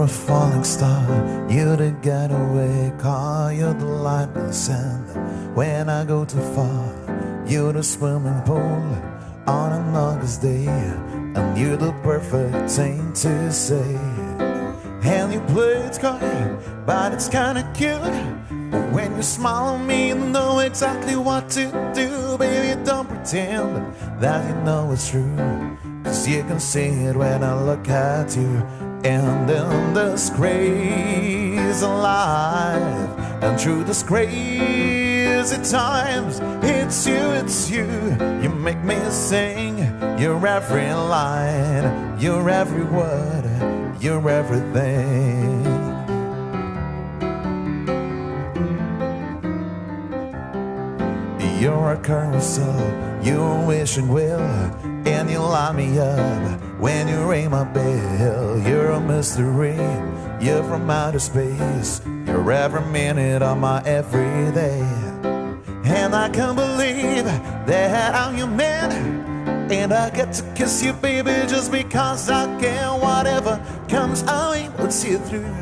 a falling star, you're the getaway car, you're the light in the sand. When I go too far, you're the swimming pool on an August day, and you're the perfect thing to say. And you play it coy, but it's kinda cute. But when you smile at me, you know exactly what to do. Baby, don't pretend that you know it's true, 'cause you can see it when I look at you. And in this crazy life, and through this crazy times, it's you, you make me sing. Your every line, your every word, your everything. You're a carousel, you're a wishing well, and you line me up when you ring my bell. You're a mystery, you're from outer space, you're every minute of my everyday. And I can't believe that I'm your man, and I get to kiss you, baby, just because I can. Whatever comes, I will see you through.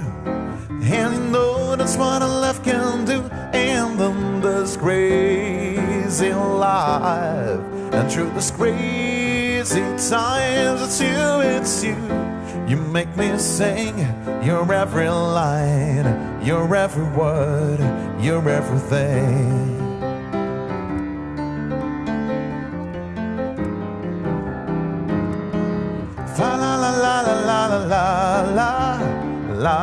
And you know that's what a love can do. And in this crazy life, and through this crazy times, it's you. You make me sing your every line, your every word, your everything. Fa la la la la la la la la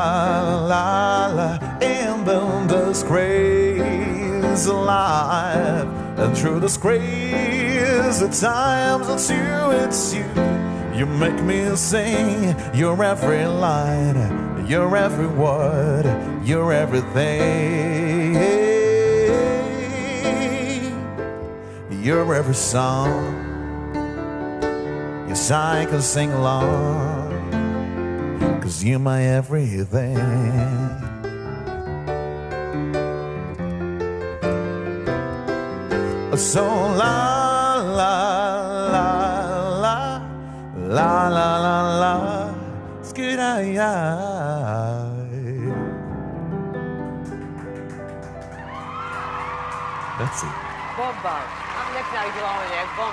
la la. And in this crazy life, and through this crazy times, it's you. You make me sing your every line, your every word, your everything. Your every song, yes, I can sing along, 'cause you're my everything. So la la la la la la la la, skid eye. That's it. Bomba. Għamlek najdu għawnek, bomba.